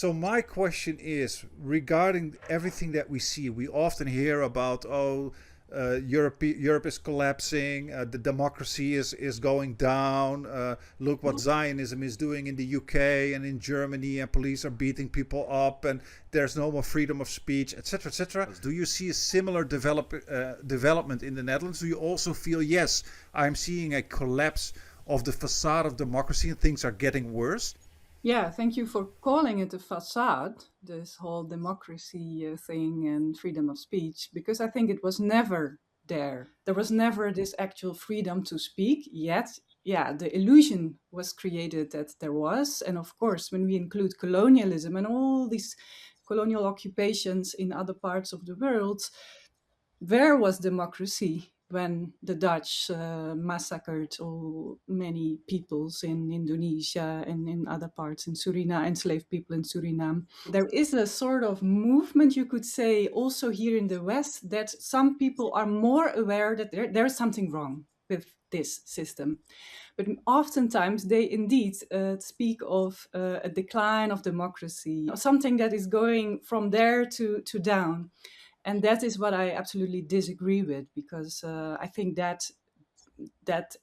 So my question is, regarding everything that we see, we often hear about, Europe is collapsing, the democracy is going down, look what Zionism is doing in the UK and in Germany, and police are beating people up, and there's no more freedom of speech, etc., etc. Do you see a similar development in the Netherlands? Do you also feel, yes, I'm seeing a collapse of the facade of democracy and things are getting worse? Yeah, thank you for calling it a facade, this whole democracy thing and freedom of speech, because I think it was never there. There was never this actual freedom to speak, yet, yeah, the illusion was created that there was. And of course, when we include colonialism and all these colonial occupations in other parts of the world, where was democracy when the Dutch massacred many peoples in Indonesia and in other parts in Suriname, enslaved people in Suriname? There is a sort of movement, you could say, also here in the West, that some people are more aware that there's something wrong with this system. But oftentimes they indeed speak of a decline of democracy, something that is going from there to down. And that is what I absolutely disagree with, because I think that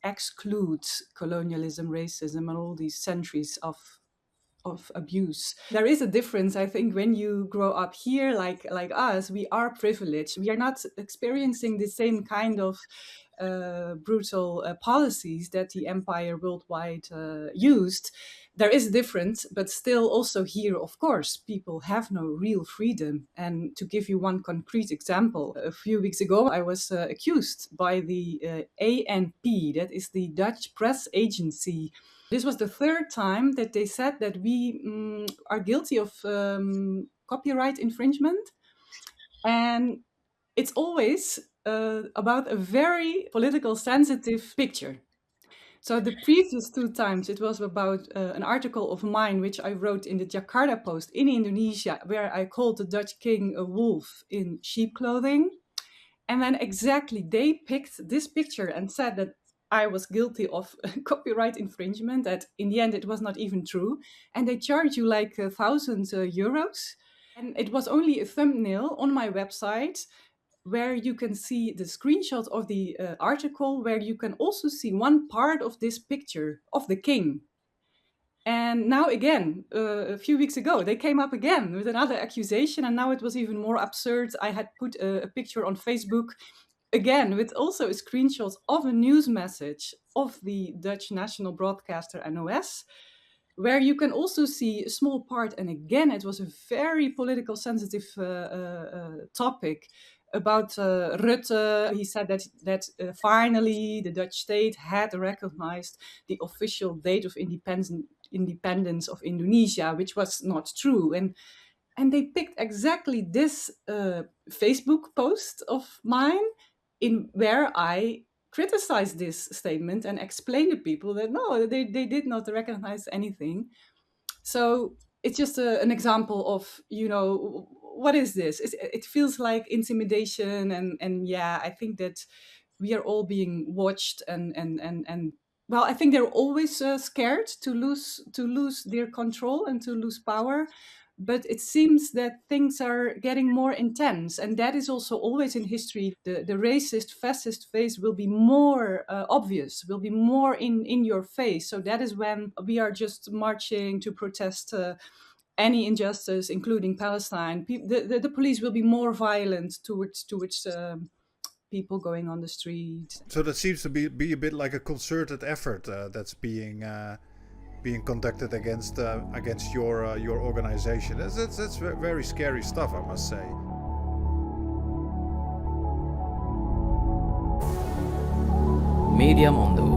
excludes colonialism, racism, and all these centuries of abuse. There is a difference, I think, when you grow up here, like us. We are privileged. We are not experiencing the same kind of brutal policies that the empire worldwide used. There is a difference, but still also here, of course, people have no real freedom. And to give you one concrete example, a few weeks ago, I was accused by the ANP, that is the Dutch press agency. This was the third time that they said that we are guilty of copyright infringement. And it's always about a very political sensitive picture. So the previous two times it was about an article of mine which I wrote in the Jakarta Post in Indonesia, where I called the Dutch king a wolf in sheep clothing. And then exactly they picked this picture and said that I was guilty of copyright infringement, that in the end it was not even true. And they charge you like 1,000 euros. And it was only a thumbnail on my website where you can see the screenshot of the article, where you can also see one part of this picture of the king. And now again, a few weeks ago, they came up again with another accusation, and now it was even more absurd. I had put a picture on Facebook, again, with also a screenshot of a news message of the Dutch national broadcaster NOS, where you can also see a small part. And again, it was a very political sensitive topic about Rutte. He said that finally the Dutch state had recognized the official date of independence of Indonesia, which was not true. And they picked exactly this Facebook post of mine in where I criticized this statement and explained to people that no, they did not recognize anything. So it's just an example of, what is this? It feels like intimidation, and yeah, I think that we are all being watched, and well, I think they're always scared to lose their control and to lose power. But it seems that things are getting more intense, and that is also always in history. The racist, fascist face will be more obvious, will be more in your face. So that is when we are just marching to protest any injustice, including Palestine. The police will be more violent towards people going on the street. So that seems to be a bit like a concerted effort that's being conducted against your organization. That's very scary stuff, I must say. Media Mondo.